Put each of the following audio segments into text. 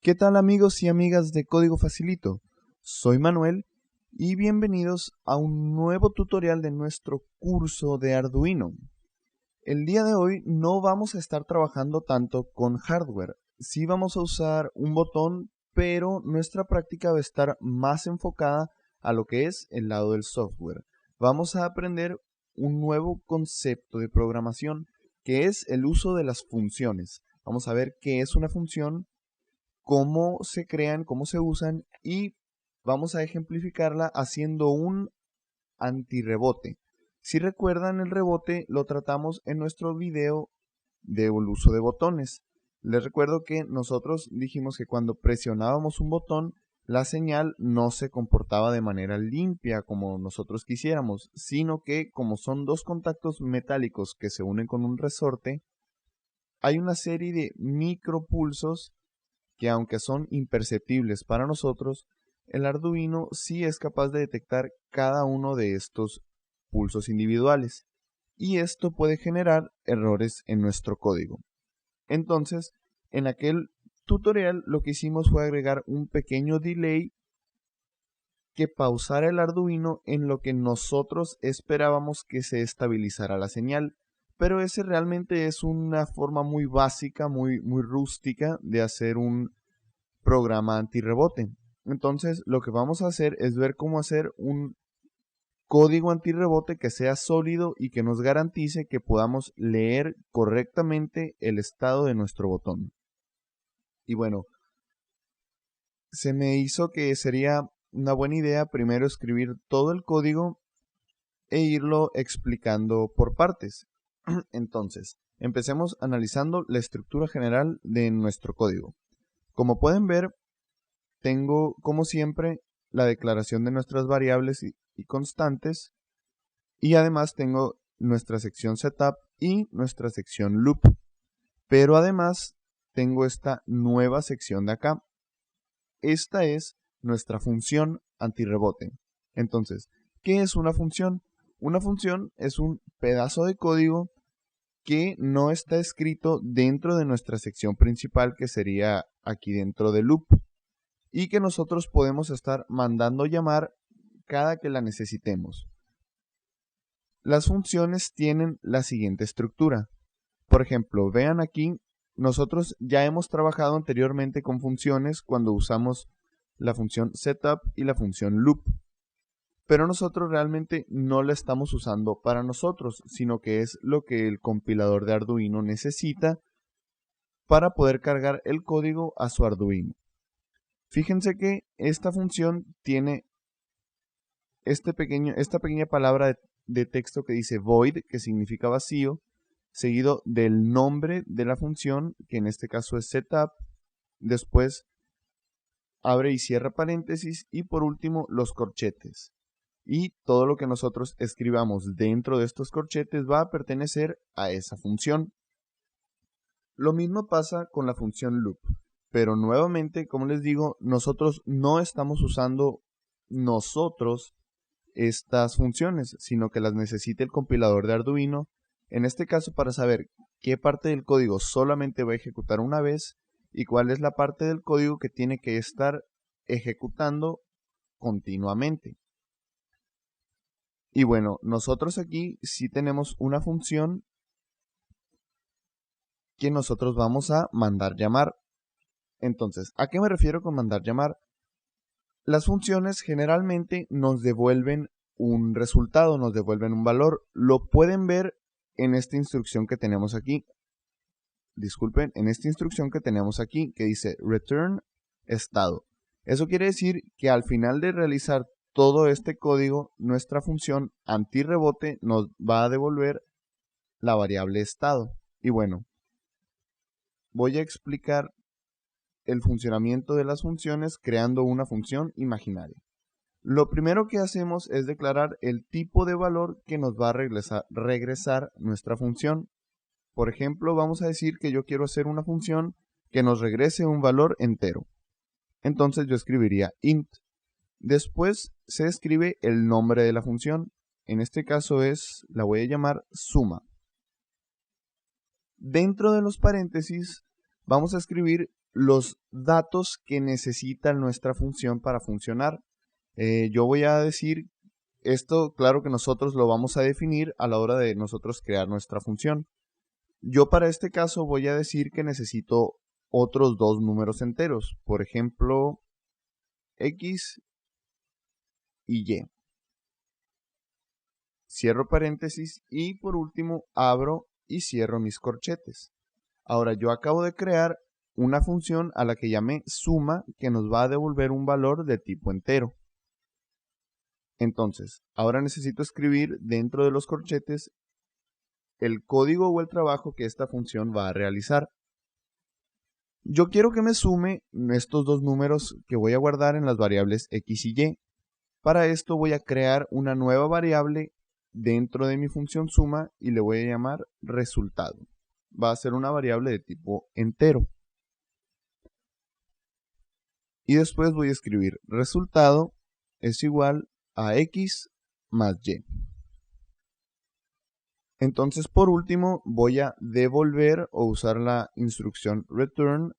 ¿Qué tal amigos y amigas de Código Facilito? Soy Manuel y bienvenidos a un nuevo tutorial de nuestro curso de Arduino. El día de hoy no vamos a estar trabajando tanto con hardware. Sí vamos a usar un botón, pero nuestra práctica va a estar más enfocada a lo que es el lado del software. Vamos a aprender un nuevo concepto de programación que es el uso de las funciones. Vamos a ver qué es una función, cómo se crean, cómo se usan y vamos a ejemplificarla haciendo un antirrebote. Si recuerdan, el rebote lo tratamos en nuestro video del uso de botones. Les recuerdo que nosotros dijimos que cuando presionábamos un botón, la señal no se comportaba de manera limpia como nosotros quisiéramos, sino que como son dos contactos metálicos que se unen con un resorte, hay una serie de micropulsos que, aunque son imperceptibles para nosotros, el Arduino sí es capaz de detectar cada uno de estos pulsos individuales, y esto puede generar errores en nuestro código. Entonces, en aquel tutorial lo que hicimos fue agregar un pequeño delay que pausara el Arduino en lo que nosotros esperábamos que se estabilizara la señal. Pero ese realmente es una forma muy básica, muy rústica de hacer un programa antirrebote. Entonces lo que vamos a hacer es ver cómo hacer un código antirrebote que sea sólido y que nos garantice que podamos leer correctamente el estado de nuestro botón. Y bueno, se me hizo que sería una buena idea primero escribir todo el código e irlo explicando por partes. Entonces, empecemos analizando la estructura general de nuestro código. Como pueden ver, tengo, como siempre, la declaración de nuestras variables y constantes, y además tengo nuestra sección setup y nuestra sección loop. Pero además tengo esta nueva sección de acá. Esta es nuestra función antirrebote. Entonces, ¿qué es una función? Una función es un pedazo de código que no está escrito dentro de nuestra sección principal, que sería aquí dentro del loop, y que nosotros podemos estar mandando llamar cada que la necesitemos. Las funciones tienen la siguiente estructura. Por ejemplo, vean aquí, nosotros ya hemos trabajado anteriormente con funciones cuando usamos la función setup y la función loop. Pero nosotros realmente no la estamos usando para nosotros, sino que es lo que el compilador de Arduino necesita para poder cargar el código a su Arduino. Fíjense que esta función tiene esta pequeña palabra de texto que dice void, que significa vacío, seguido del nombre de la función, que en este caso es setup, después abre y cierra paréntesis, y por último los corchetes. Y todo lo que nosotros escribamos dentro de estos corchetes va a pertenecer a esa función. Lo mismo pasa con la función loop, pero nuevamente, como les digo, nosotros no estamos usando estas funciones, sino que las necesita el compilador de Arduino, en este caso para saber qué parte del código solamente va a ejecutar una vez y cuál es la parte del código que tiene que estar ejecutando continuamente. Y bueno, nosotros aquí sí tenemos una función que nosotros vamos a mandar llamar. Entonces, ¿a qué me refiero con mandar llamar? Las funciones generalmente nos devuelven un resultado, nos devuelven un valor. Lo pueden ver en esta instrucción que tenemos aquí. Disculpen, en esta instrucción que tenemos aquí que dice return estado. Eso quiere decir que al final de realizar todo este código, nuestra función antirrebote nos va a devolver la variable estado. Y bueno, voy a explicar el funcionamiento de las funciones creando una función imaginaria. Lo primero que hacemos es declarar el tipo de valor que nos va a regresar nuestra función. Por ejemplo, vamos a decir que yo quiero hacer una función que nos regrese un valor entero. Entonces yo escribiría int. Después se escribe el nombre de la función. En este caso la voy a llamar suma. Dentro de los paréntesis vamos a escribir los datos que necesita nuestra función para funcionar. Yo voy a decir esto, claro que nosotros lo vamos a definir a la hora de nosotros crear nuestra función. Yo para este caso voy a decir que necesito otros dos números enteros, por ejemplo, X y Y. Cierro paréntesis y por último abro y cierro mis corchetes. Ahora yo acabo de crear una función a la que llamé suma que nos va a devolver un valor de tipo entero. Entonces, ahora necesito escribir dentro de los corchetes el código o el trabajo que esta función va a realizar. Yo quiero que me sume estos dos números que voy a guardar en las variables X y Y. Para esto voy a crear una nueva variable dentro de mi función suma y le voy a llamar resultado. Va a ser una variable de tipo entero. Y después voy a escribir resultado es igual a X más Y. Entonces, por último, voy a devolver o usar la instrucción return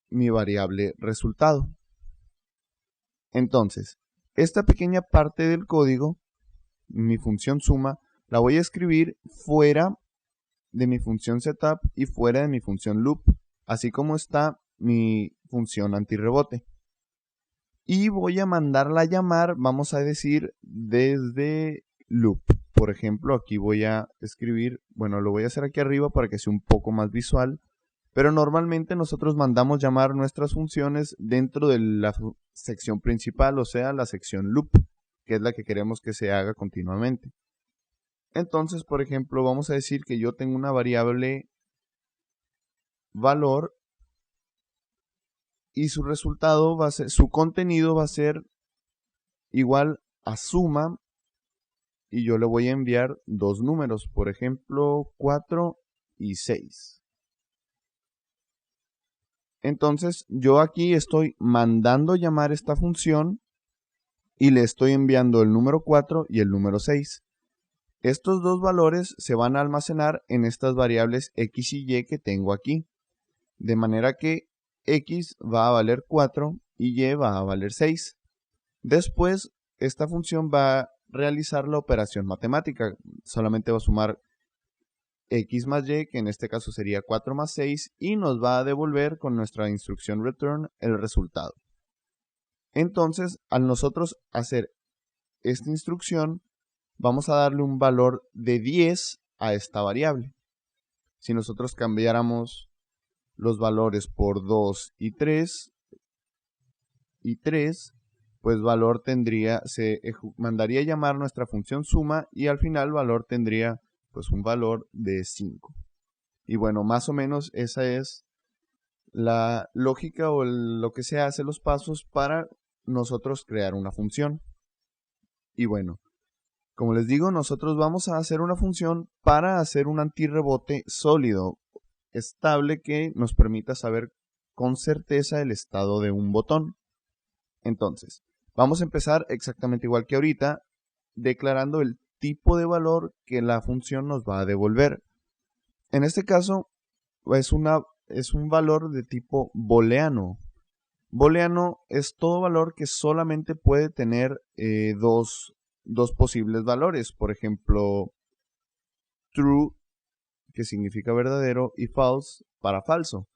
mi variable resultado. Entonces, esta pequeña parte del código, mi función suma, la voy a escribir fuera de mi función setup y fuera de mi función loop, así como está mi función antirrebote. Y voy a mandarla a llamar, vamos a decir, desde loop. Por ejemplo, aquí voy a escribir, bueno, lo voy a hacer aquí arriba para que sea un poco más visual, pero normalmente nosotros mandamos llamar nuestras funciones dentro de la sección principal, o sea, la sección loop, que es la que queremos que se haga continuamente. Entonces, por ejemplo, vamos a decir que yo tengo una variable valor y su resultado va a ser, su contenido va a ser igual a suma y yo le voy a enviar dos números, por ejemplo, 4 y 6. Entonces, yo aquí estoy mandando llamar esta función y le estoy enviando el número 4 y el número 6. Estos dos valores se van a almacenar en estas variables X y Y que tengo aquí. De manera que X va a valer 4 y Y va a valer 6. Después, esta función va a realizar la operación matemática. Solamente va a sumar X más Y, que en este caso sería 4 más 6, y nos va a devolver con nuestra instrucción return el resultado. Entonces, al nosotros hacer esta instrucción, vamos a darle un valor de 10 a esta variable. Si nosotros cambiáramos los valores por 2 y 3, pues valor tendría, se mandaría llamar nuestra función suma y al final valor tendría pues un valor de 5. Y bueno, más o menos esa es la lógica o lo que se hace, los pasos para nosotros crear una función. Y bueno, como les digo, nosotros vamos a hacer una función para hacer un antirrebote sólido, estable, que nos permita saber con certeza el estado de un botón. Entonces, vamos a empezar exactamente igual que ahorita, declarando el tipo de valor que la función nos va a devolver. En este caso, es un valor de tipo booleano. Booleano es todo valor que solamente puede tener dos posibles valores. Por ejemplo, true, que significa verdadero, y false, para falso.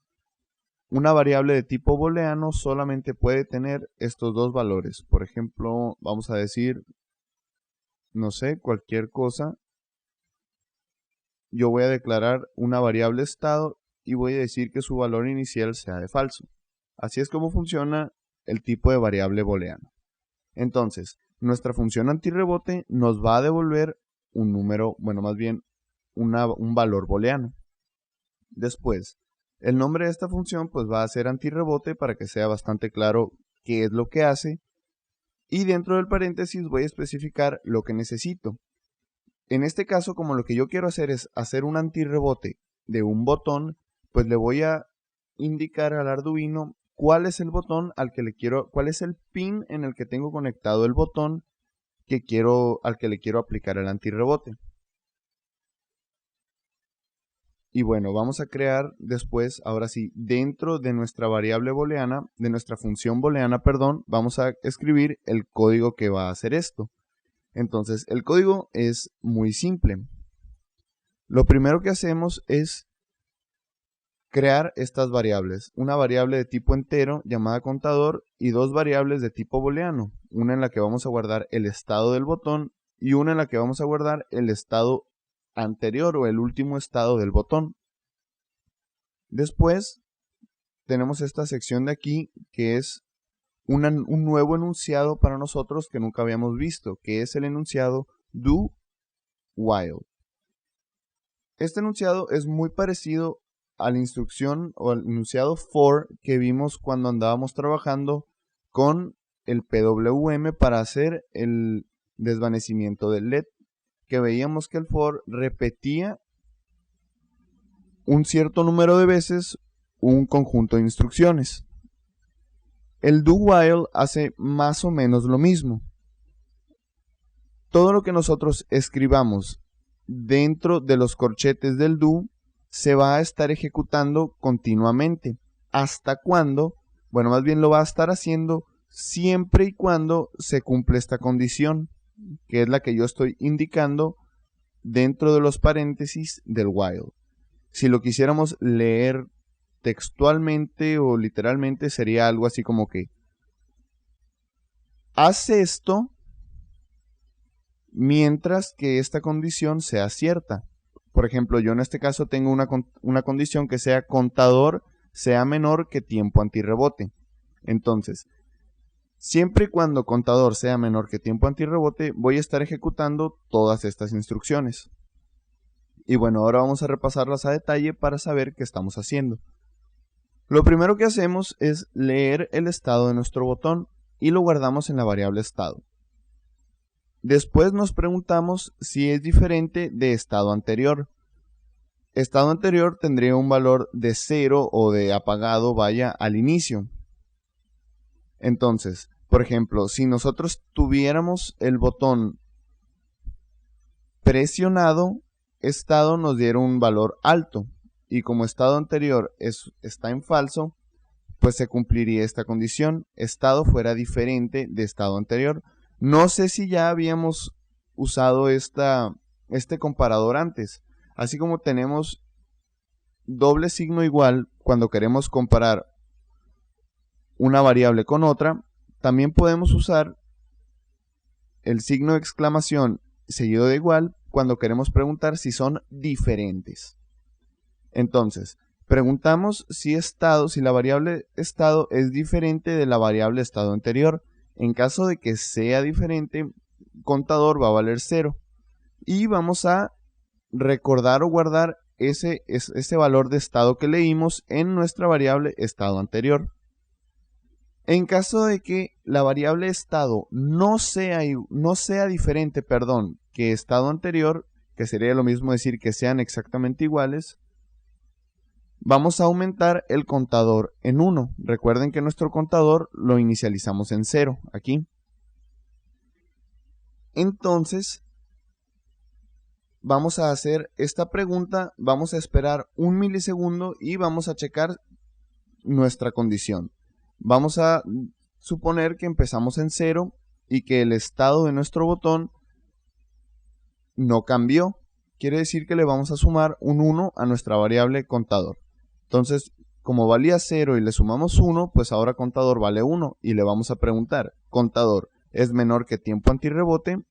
Una variable de tipo booleano solamente puede tener estos dos valores. Por ejemplo, vamos a decir, no sé, cualquier cosa. Yo voy a declarar una variable estado y voy a decir que su valor inicial sea de falso. Así es como funciona el tipo de variable booleano. Entonces, nuestra función antirrebote nos va a devolver un número, bueno, más bien un valor booleano. Después, el nombre de esta función pues va a ser antirrebote para que sea bastante claro qué es lo que hace. Y dentro del paréntesis voy a especificar lo que necesito. En este caso, como lo que yo quiero hacer es hacer un antirrebote de un botón, pues le voy a indicar al Arduino cuál es el botón al que le quiero, cuál es el pin en el que tengo conectado el botón al que le quiero aplicar el antirrebote. Y bueno, vamos a crear después, ahora sí, dentro de nuestra variable booleana, de nuestra función booleana, perdón, vamos a escribir el código que va a hacer esto. Entonces, el código es muy simple. Lo primero que hacemos es crear estas variables. Una variable de tipo entero llamada contador y dos variables de tipo booleano. Una en la que vamos a guardar el estado del botón y una en la que vamos a guardar el estado anterior o el último estado del botón. Después tenemos esta sección de aquí que es un nuevo enunciado para nosotros que nunca habíamos visto, que es el enunciado do while. Este enunciado es muy parecido a la instrucción o al enunciado for que vimos cuando andábamos trabajando con el PWM para hacer el desvanecimiento del LED, que veíamos que el for repetía un cierto número de veces un conjunto de instrucciones. El do while hace más o menos lo mismo. Todo lo que nosotros escribamos dentro de los corchetes del do se va a estar ejecutando continuamente. ¿Hasta cuándo? Bueno, más bien lo va a estar haciendo siempre y cuando se cumple esta condición, que es la que yo estoy indicando dentro de los paréntesis del while. Si lo quisiéramos leer textualmente o literalmente, sería algo así como que hace esto mientras que esta condición sea cierta. Por ejemplo, yo en este caso tengo una condición que sea contador sea menor que tiempo antirrebote. Entonces, siempre y cuando contador sea menor que tiempo antirrebote, voy a estar ejecutando todas estas instrucciones. Y bueno, ahora vamos a repasarlas a detalle para saber qué estamos haciendo. Lo primero que hacemos es leer el estado de nuestro botón y lo guardamos en la variable estado. Después nos preguntamos si es diferente de estado anterior. Estado anterior tendría un valor de 0 o de apagado, vaya, al inicio. Entonces, por ejemplo, si nosotros tuviéramos el botón presionado, estado nos diera un valor alto. Y como estado anterior está en falso, pues se cumpliría esta condición. Estado fuera diferente de estado anterior. No sé si ya habíamos usado este comparador antes. Así como tenemos doble signo igual cuando queremos comparar una variable con otra, también podemos usar el signo de exclamación seguido de igual cuando queremos preguntar si son diferentes. Entonces, preguntamos si la variable estado es diferente de la variable estado anterior. En caso de que sea diferente, contador va a valer 0. Y vamos a recordar o guardar ese valor de estado que leímos en nuestra variable estado anterior. En caso de que la variable estado no sea diferente, que estado anterior, que sería lo mismo decir que sean exactamente iguales, vamos a aumentar el contador en 1. Recuerden que nuestro contador lo inicializamos en 0 aquí. Entonces, vamos a hacer esta pregunta, vamos a esperar 1 milisegundo y vamos a checar nuestra condición. Vamos a suponer que empezamos en 0 y que el estado de nuestro botón no cambió. Quiere decir que le vamos a sumar un 1 a nuestra variable contador. Entonces, como valía 0 y le sumamos 1, pues ahora contador vale 1 y le vamos a preguntar, contador, ¿es menor que tiempo antirrebote?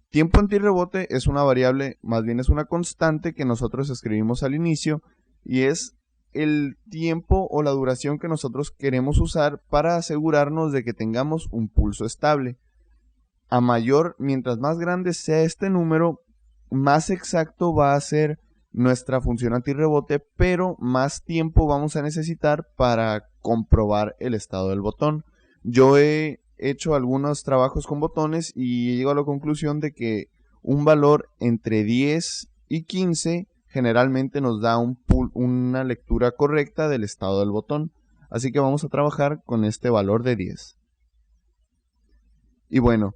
Tiempo antirrebote es una variable, más bien es una constante que nosotros escribimos al inicio y es el tiempo o la duración que nosotros queremos usar para asegurarnos de que tengamos un pulso estable. Mientras más grande sea este número, más exacto va a ser nuestra función antirrebote, pero más tiempo vamos a necesitar para comprobar el estado del botón. Yo he hecho algunos trabajos con botones y llego a la conclusión de que un valor entre 10 y 15 generalmente nos da una lectura correcta del estado del botón. Así que vamos a trabajar con este valor de 10. Y bueno,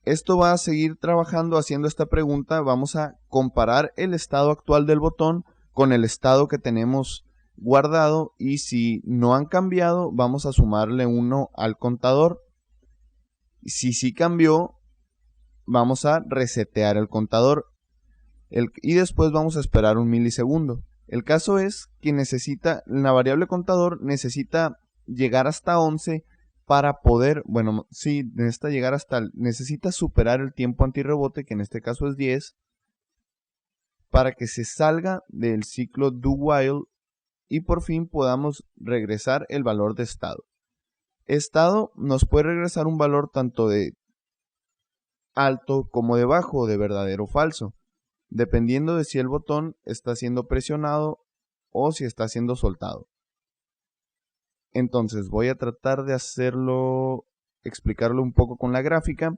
esto va a seguir trabajando haciendo esta pregunta. Vamos a comparar el estado actual del botón con el estado que tenemos guardado, y si no han cambiado vamos a sumarle 1 al contador. Si sí cambió, vamos a resetear el contador y después vamos a esperar 1 milisegundo. El caso es que la variable contador necesita llegar hasta 11 para poder, necesita superar el tiempo antirrebote, que en este caso es 10, para que se salga del ciclo do while y por fin podamos regresar el valor de estado. Estado nos puede regresar un valor tanto de alto como de bajo, de verdadero o falso, dependiendo de si el botón está siendo presionado o si está siendo soltado. Entonces voy a tratar de explicarlo un poco con la gráfica.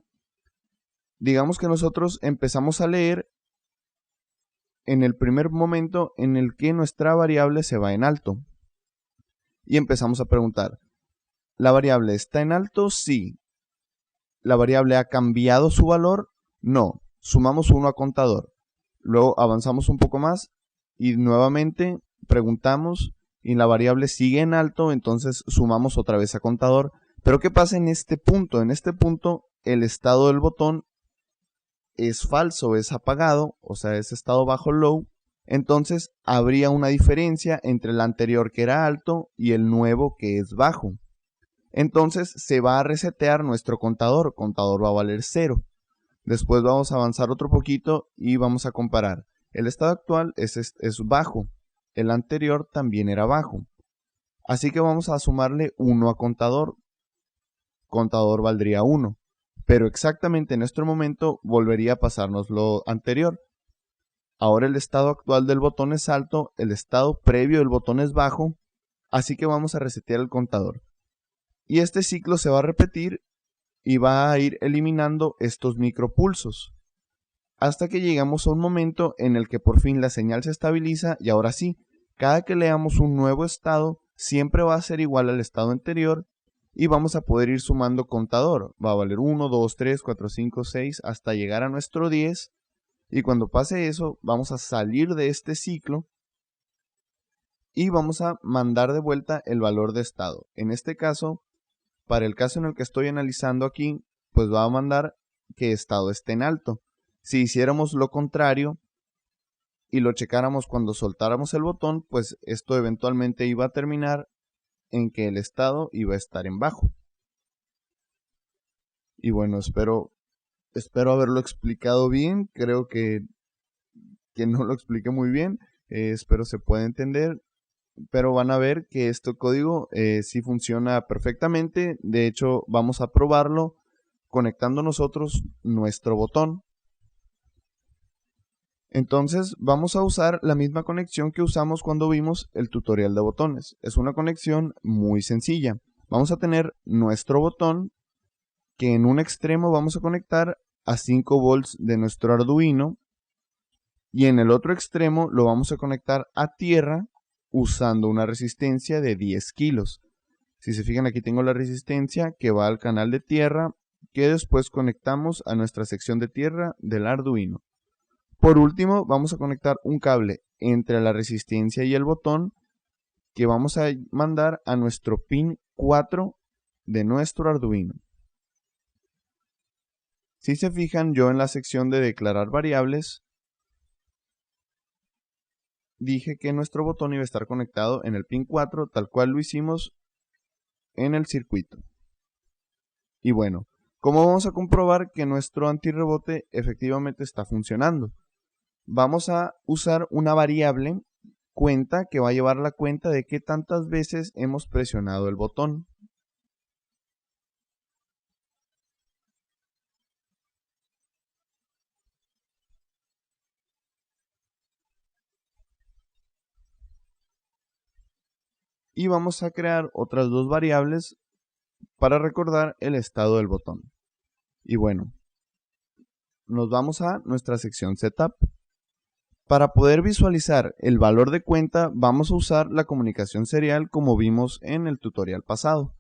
Digamos que nosotros empezamos a leer en el primer momento en el que nuestra variable se va en alto. Y empezamos a preguntar, ¿la variable está en alto? Sí. ¿La variable ha cambiado su valor? No. Sumamos 1 a contador. Luego avanzamos un poco más y nuevamente preguntamos y la variable sigue en alto, entonces sumamos otra vez a contador. Pero ¿qué pasa en este punto? En este punto el estado del botón es falso, es apagado, o sea, es estado bajo low. Entonces habría una diferencia entre el anterior, que era alto, y el nuevo, que es bajo. Entonces se va a resetear nuestro contador va a valer 0. Después vamos a avanzar otro poquito y vamos a comparar. El estado actual es bajo, el anterior también era bajo. Así que vamos a sumarle 1 a contador valdría 1. Pero exactamente en este momento volvería a pasarnos lo anterior. Ahora el estado actual del botón es alto, el estado previo del botón es bajo, así que vamos a resetear el contador. Y este ciclo se va a repetir y va a ir eliminando estos micropulsos, hasta que llegamos a un momento en el que por fin la señal se estabiliza y ahora sí, cada que leamos un nuevo estado, siempre va a ser igual al estado anterior y vamos a poder ir sumando contador. Va a valer 1, 2, 3, 4, 5, 6 hasta llegar a nuestro 10. Y cuando pase eso, vamos a salir de este ciclo y vamos a mandar de vuelta el valor de estado. En este caso, para el caso en el que estoy analizando aquí, pues va a mandar que estado esté en alto. Si hiciéramos lo contrario y lo checáramos cuando soltáramos el botón, pues esto eventualmente iba a terminar en que el estado iba a estar en bajo. Y bueno, espero haberlo explicado bien. Creo que no lo expliqué muy bien. Espero se pueda entender. Pero van a ver que este código sí funciona perfectamente. De hecho, vamos a probarlo conectando nosotros nuestro botón. Entonces vamos a usar la misma conexión que usamos cuando vimos el tutorial de botones. Es una conexión muy sencilla. Vamos a tener nuestro botón que en un extremo vamos a conectar a 5 volts de nuestro Arduino y en el otro extremo lo vamos a conectar a tierra usando una resistencia de 10 kilos. Si se fijan, aquí tengo la resistencia que va al canal de tierra, que después conectamos a nuestra sección de tierra del Arduino. Por último, vamos a conectar un cable entre la resistencia y el botón que vamos a mandar a nuestro pin 4 de nuestro Arduino. Si se fijan, yo en la sección de declarar variables dije que nuestro botón iba a estar conectado en el pin 4, tal cual lo hicimos en el circuito. Y bueno, ¿cómo vamos a comprobar que nuestro antirrebote efectivamente está funcionando? Vamos a usar una variable cuenta que va a llevar la cuenta de qué tantas veces hemos presionado el botón. Y vamos a crear otras dos variables para recordar el estado del botón. Y bueno, nos vamos a nuestra sección Setup. Para poder visualizar el valor de cuenta, vamos a usar la comunicación serial como vimos en el tutorial pasado.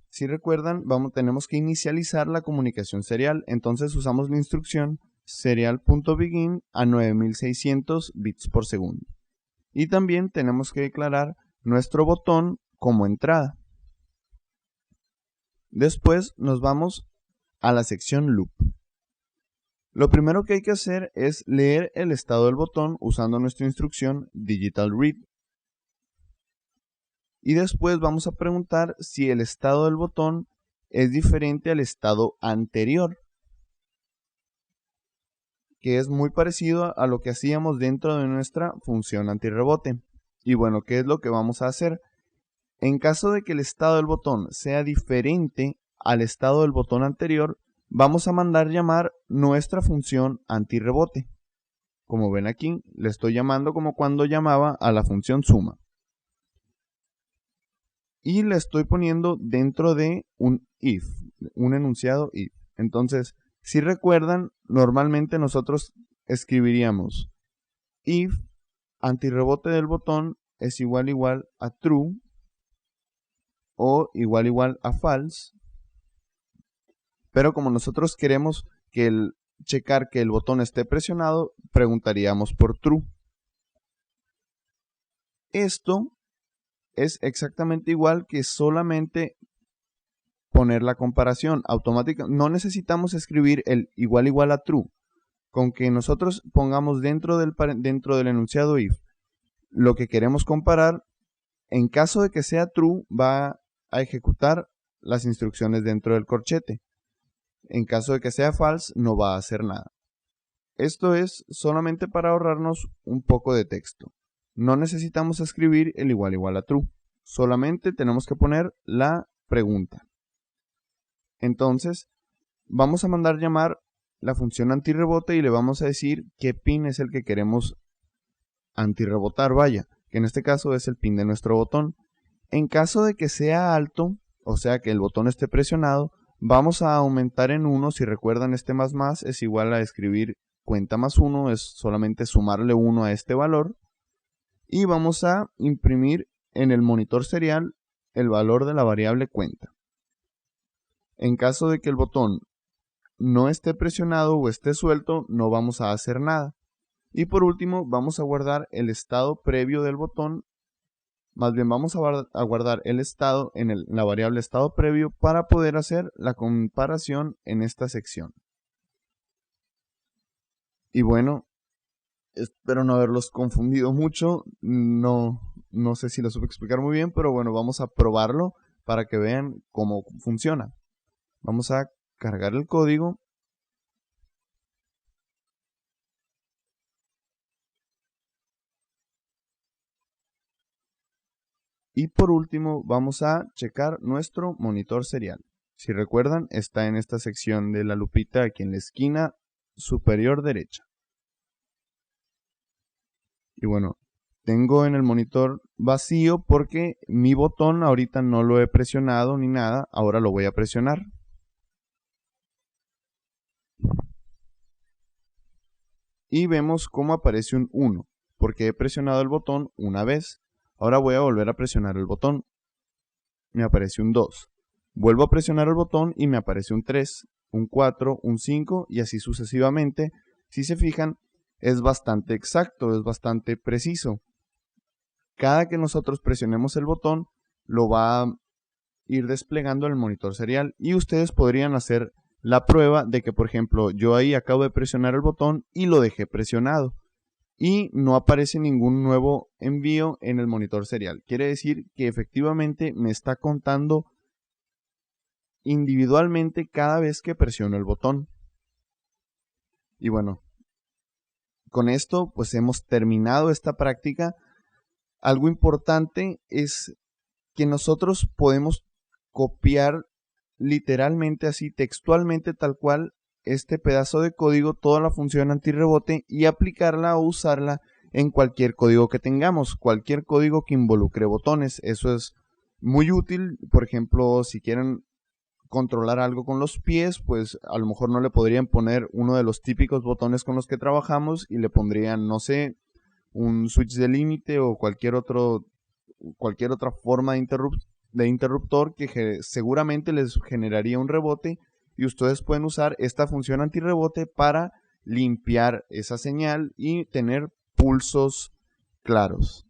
Si recuerdan, tenemos que inicializar la comunicación serial, entonces usamos la instrucción serial.begin a 9600 bits por segundo. Y también tenemos que declarar nuestro botón como entrada. Después nos vamos a la sección loop. Lo primero que hay que hacer es leer el estado del botón usando nuestra instrucción digital read. Y después vamos a preguntar si el estado del botón es diferente al estado anterior, que es muy parecido a lo que hacíamos dentro de nuestra función antirrebote. Y bueno, ¿qué es lo que vamos a hacer? En caso de que el estado del botón sea diferente al estado del botón anterior, vamos a mandar llamar nuestra función antirrebote. Como ven aquí, le estoy llamando como cuando llamaba a la función suma. Y le estoy poniendo dentro de un if, un enunciado if. Entonces, si recuerdan, normalmente nosotros escribiríamos if antirrebote del botón es igual a true o igual a false. Pero como nosotros queremos checar que el botón esté presionado, preguntaríamos por true. Esto es exactamente igual que solamente poner la comparación automática. No necesitamos escribir el igual a true. Con que nosotros pongamos dentro del enunciado if lo que queremos comparar, en caso de que sea true, va a ejecutar las instrucciones dentro del corchete. En caso de que sea false, no va a hacer nada. Esto es solamente para ahorrarnos un poco de texto. No necesitamos escribir el igual a true. Solamente tenemos que poner la pregunta. Entonces, vamos a mandar llamar la función antirrebote y le vamos a decir qué pin es el que queremos antirrebotar, vaya, que en este caso es el pin de nuestro botón. En caso de que sea alto, o sea que el botón esté presionado, vamos a aumentar en 1. Si recuerdan, este más es igual a escribir cuenta más 1, es solamente sumarle 1 a este valor. Y vamos a imprimir en el monitor serial el valor de la variable cuenta. En caso de que el botón no esté presionado o esté suelto, no vamos a hacer nada. Y por último, vamos a guardar el estado previo del botón. Más bien, vamos a guardar el estado en la variable estado previo para poder hacer la comparación en esta sección. Y bueno, espero no haberlos confundido mucho. No sé si lo supe explicar muy bien, pero bueno, vamos a probarlo para que vean cómo funciona. Vamos a cargar el código. Y por último vamos a checar nuestro monitor serial. Si recuerdan, está en esta sección de la lupita aquí en la esquina superior derecha. Y bueno, tengo en el monitor vacío porque mi botón ahorita no lo he presionado ni nada. Ahora lo voy a presionar. Y vemos cómo aparece un 1, porque he presionado el botón una vez. Ahora voy a volver a presionar el botón. Me aparece un 2. Vuelvo a presionar el botón y me aparece un 3, un 4, un 5 y así sucesivamente. Si se fijan, es bastante exacto, es bastante preciso. Cada que nosotros presionemos el botón, lo va a ir desplegando en el monitor serial. Y ustedes podrían hacer la prueba de que, por ejemplo, yo ahí acabo de presionar el botón y lo dejé presionado. Y no aparece ningún nuevo envío en el monitor serial. Quiere decir que efectivamente me está contando individualmente cada vez que presiono el botón. Y bueno, con esto pues hemos terminado esta práctica. Algo importante es que nosotros podemos copiar literalmente así, textualmente tal cual, este pedazo de código, toda la función antirrebote y aplicarla o usarla en cualquier código que tengamos, cualquier código que involucre botones. Eso es muy útil. Por ejemplo, si quieren controlar algo con los pies, pues a lo mejor no le podrían poner uno de los típicos botones con los que trabajamos y le pondrían, no sé, un switch de límite o cualquier otra forma de interruptor que seguramente les generaría un rebote, y ustedes pueden usar esta función antirrebote para limpiar esa señal y tener pulsos claros.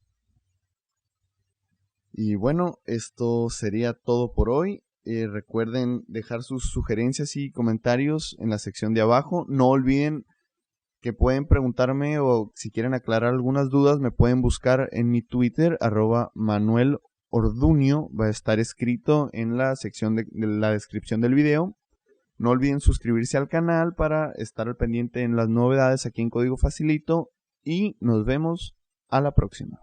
Y bueno, esto sería todo por hoy. Recuerden dejar sus sugerencias y comentarios en la sección de abajo. No olviden que pueden preguntarme o si quieren aclarar algunas dudas me pueden buscar en mi Twitter, @ManuelOrduño. Va a estar escrito en la sección de la descripción del video. No olviden suscribirse al canal para estar al pendiente en las novedades aquí en Código Facilito y nos vemos a la próxima.